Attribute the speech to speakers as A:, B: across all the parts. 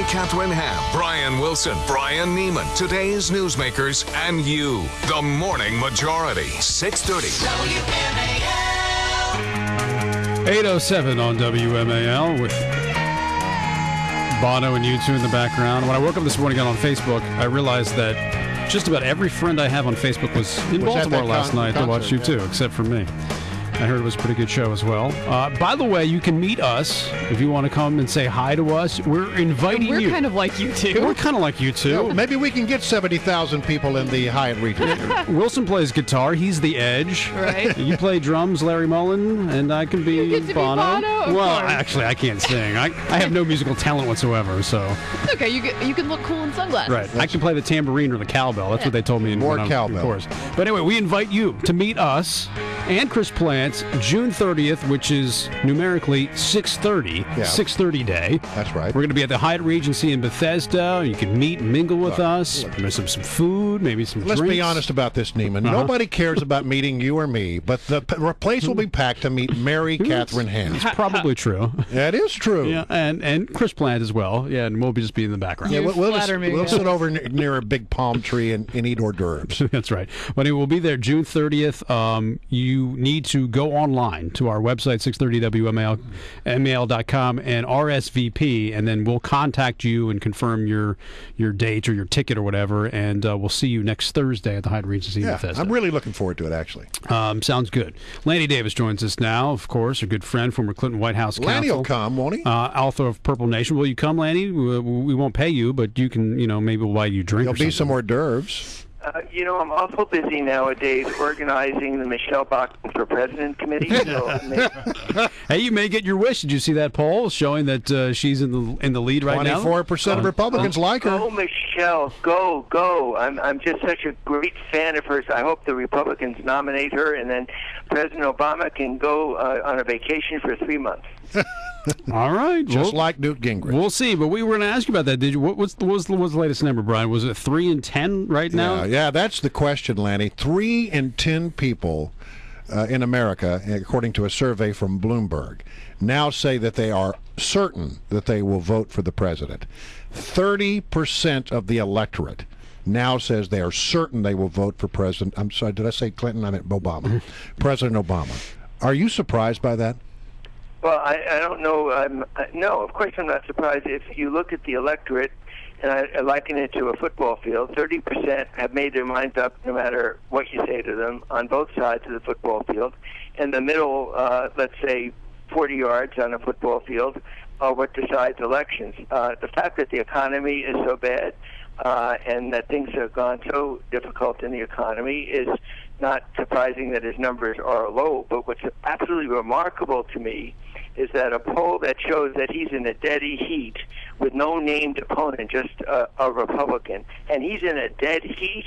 A: Catherine Ham, Brian Wilson, Brian Neiman, today's newsmakers, and you. The Morning Majority, 630.
B: WMAL. 8:07 on WMAL with Bono and U2 in the background. When I woke up this morning on Facebook, I realized that just about every friend I have on Facebook was in Baltimore last night to watch U2, except for me. I heard it was a pretty good show as well. By the way, you can meet us if you want to come and say hi to us. We're inviting you.
C: We're kind of like you too.
B: We're kind of like you too.
D: Yeah, maybe we can get 70,000 people in the Hyatt Regency.
B: Wilson plays guitar. He's the Edge.
C: Right.
B: You play drums, Larry Mullen, and I can be
C: You get to be Bono?
B: Well, actually, I can't sing. I have no musical talent whatsoever, so.
C: It's okay. You can look cool in sunglasses.
B: Right. I can play the tambourine or the cowbell. That's what they told me.
D: More cowbell.
B: Of course. But anyway, we invite you to meet us and Chris Plants June 30th, which is numerically 6:30, 6:30 day.
D: That's right.
B: We're going to be at the Hyatt Regency in Bethesda. You can meet and mingle with us. There's some food, maybe some
D: Let's
B: drinks.
D: be honest about this, Neiman. Nobody cares about meeting you or me, but the place will be packed to meet Mary Catherine Ham.
B: It's probably true.
D: That is true.
B: Yeah, and Chris Plant as well. Yeah, and we'll just be in the background.
D: Yeah, we'll sit over near a big palm tree and eat hors d'oeuvres.
B: That's right. But anyway, we'll be there June 30th. You need to go online to our website, 630WMAL.com, and RSVP, and then we'll contact you and confirm your date or your ticket or whatever, and we'll see you next Thursday at the Hyatt Regency in Bethesda.
D: I'm really looking forward to it, actually.
B: Sounds good. Lanny Davis joins us now, of course, a good friend, former Clinton White House counsel.
D: Lanny will come, won't he?
B: Author of Purple Nation. Will you come, Lanny? We won't pay you, but you can, maybe we'll buy you a drink.
D: There'll be some hors d'oeuvres.
E: I'm awful busy nowadays organizing the Michelle Bachmann for President Committee.
B: Hey, you may get your wish. Did you see that poll showing that she's in the lead right now?
D: 24% of Republicans like her.
E: Go, Michelle, go! I'm just such a great fan of hers. I hope the Republicans nominate her, and then President Obama can go on a vacation for 3 months.
B: All right,
D: just like Newt Gingrich.
B: We'll see, but we were going to ask you about that. Did you? What's the latest number, Brian? Was it 3 in 10 right now?
D: Yeah, that's the question, Lanny. 3 in 10 people in America, according to a survey from Bloomberg, now say that they are certain that they will vote for the president. 30% of the electorate now says they are certain they will vote for president. I'm sorry, did I say Clinton? I meant Obama. President Obama. Are you surprised by that?
E: Well, I don't know. No, of course I'm not surprised. If you look at the electorate, and I liken it to a football field, 30% have made their minds up no matter what you say to them on both sides of the football field. In the middle, let's say 40 yards on a football field, are what decides elections. The fact that the economy is so bad and that things have gone so difficult in the economy is not surprising that his numbers are low. But what's absolutely remarkable to me is that a poll that shows that he's in a dead heat with no named opponent, just a Republican, and he's in a dead heat.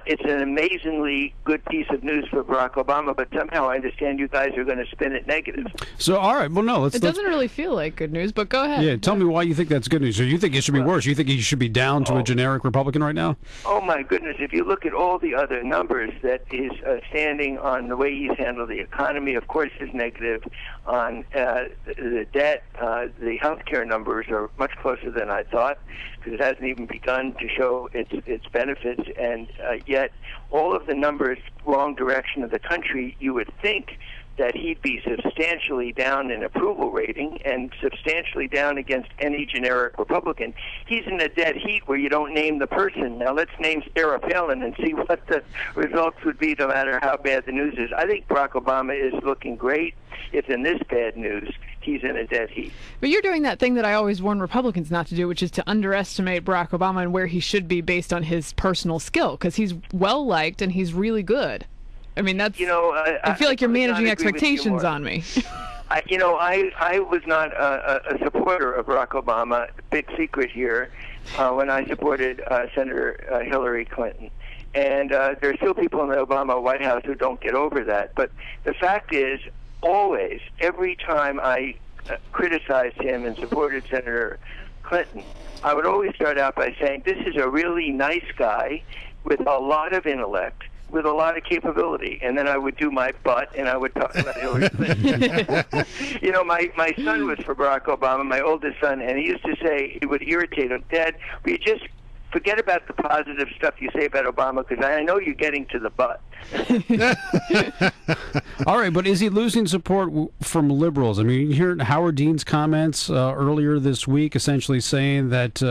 E: It's an amazingly good piece of news for Barack Obama, but somehow I understand you guys are going to spin it negative.
B: So, all right, well, no,
C: it doesn't really feel like good news, but go ahead.
B: Yeah, tell me why you think that's good news. So you think it should be worse? You think he should be down to a generic Republican right now?
E: Oh, my goodness. If you look at all the other numbers that is standing on the way he's handled the economy, of course, is negative. On the debt, the health care numbers are much closer than I thought, because it hasn't even begun to show its benefits, and yet all of the numbers, wrong direction of the country, you would think that he'd be substantially down in approval rating and substantially down against any generic Republican. He's in a dead heat where you don't name the person. Now let's name Sarah Palin and see what the results would be no matter how bad the news is. I think Barack Obama is looking great. If in this bad news, he's in a dead heat.
C: But you're doing that thing that I always warn Republicans not to do, which is to underestimate Barack Obama and where he should be based on his personal skill, because he's well-liked and he's really good. I mean, that's. I feel like you're managing expectations on me.
E: I was not a supporter of Barack Obama. Big secret here, when I supported Senator Hillary Clinton, and there are still people in the Obama White House who don't get over that. But the fact is, always, every time I criticized him and supported Senator Clinton, I would always start out by saying, "This is a really nice guy with a lot of intellect, with a lot of capability. And then I would do my butt, and I would talk about Hillary Clinton. You know, my son was for Barack Obama, my oldest son, and he used to say, it would irritate him, Dad, will you just forget about the positive stuff you say about Obama, because I know you're getting to the butt.
B: All right, but is he losing support from liberals? I mean, you heard Howard Dean's comments earlier this week, essentially saying that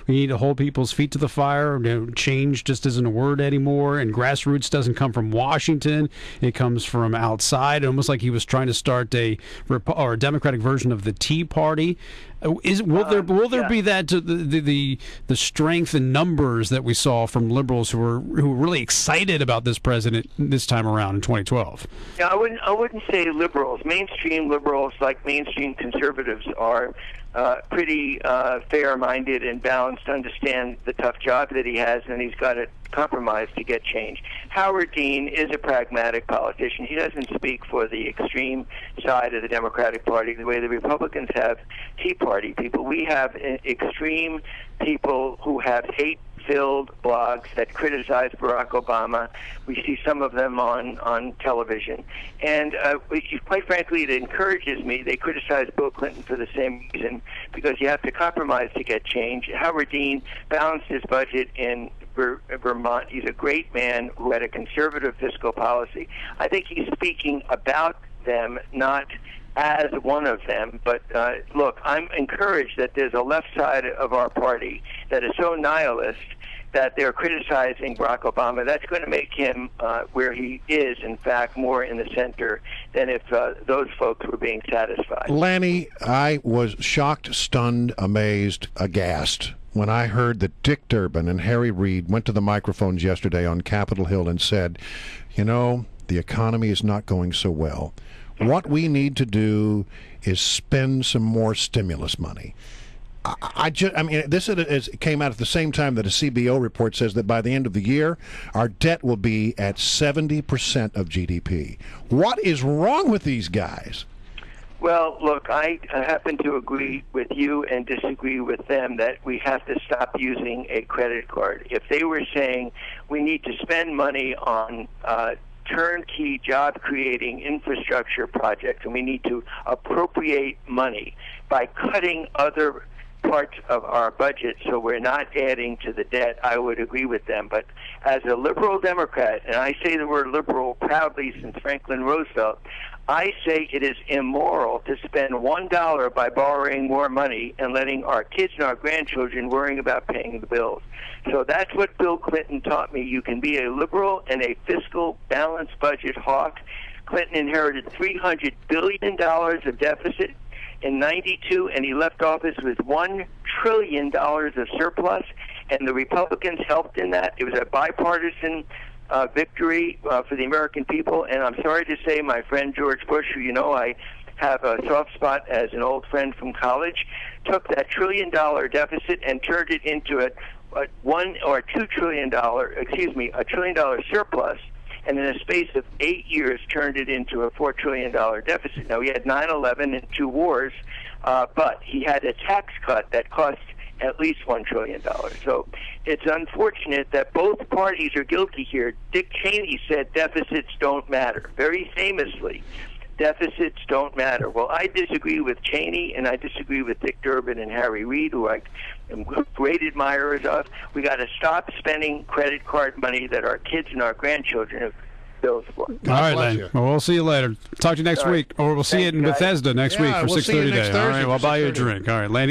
B: we need to hold people's feet to the fire. Change just isn't a word anymore, and grassroots doesn't come from Washington; it comes from outside. Almost like he was trying to start a Democratic version of the Tea Party. Will there be that the strength and numbers that we saw from liberals who were really excited about this president this time around in 2012?
E: Yeah, I wouldn't say liberals. Mainstream liberals, like mainstream conservatives, are pretty fair-minded and balanced, understand the tough job that he has, and he's got to compromise to get change. Howard Dean is a pragmatic politician. He doesn't speak for the extreme side of the Democratic Party the way the Republicans have Tea Party people. We have extreme people who have hate-filled blogs that criticize Barack Obama. We see some of them on television. And quite frankly, it encourages me. They criticize Bill Clinton for the same reason, because you have to compromise to get change. Howard Dean balanced his budget in Vermont. He's a great man who had a conservative fiscal policy. I think he's speaking about them, not as one of them. But look, I'm encouraged that there's a left side of our party that is so nihilist that they're criticizing Barack Obama. That's going to make him where he is, in fact, more in the center than if those folks were being satisfied.
D: Lanny, I was shocked, stunned, amazed, aghast when I heard that Dick Durbin and Harry Reid went to the microphones yesterday on Capitol Hill and said, you know, the economy is not going so well. What we need to do is spend some more stimulus money. I mean, this came out at the same time that a CBO report says that by the end of the year, our debt will be at 70% of GDP. What is wrong with these guys?
E: Well, look, I happen to agree with you and disagree with them that we have to stop using a credit card. If they were saying we need to spend money on turnkey job-creating infrastructure projects, and we need to appropriate money by cutting other parts of our budget so we're not adding to the debt, I would agree with them. But as a liberal Democrat, and I say the word liberal proudly since Franklin Roosevelt, I say it is immoral to spend $1 by borrowing more money and letting our kids and our grandchildren worrying about paying the bills. So that's what Bill Clinton taught me. You can be a liberal and a fiscal balanced budget hawk. Clinton inherited $300 billion of deficit in '92, and he left office with $1 trillion of surplus, and the Republicans helped in that. It was a bipartisan victory for the American people, and I'm sorry to say my friend George Bush, who you know I have a soft spot as an old friend from college, took that $1 trillion deficit and turned it into a $1 trillion surplus, and in a space of 8 years turned it into a $4 trillion deficit. Now, he had 9/11 and 2 wars, but he had a tax cut that cost at least $1 trillion. So it's unfortunate that both parties are guilty here. Dick Cheney said deficits don't matter. Very famously, deficits don't matter. Well, I disagree with Cheney, and I disagree with Dick Durbin and Harry Reid, who I am great admirers of. We got to stop spending credit card money that our kids and our grandchildren have bills for.
B: All right, Lanny. Well, we'll see you later. Talk to you next week, or we'll see you in Bethesda next week for 6:30 today. All right, well, I'll buy you a drink. All right, Lanny.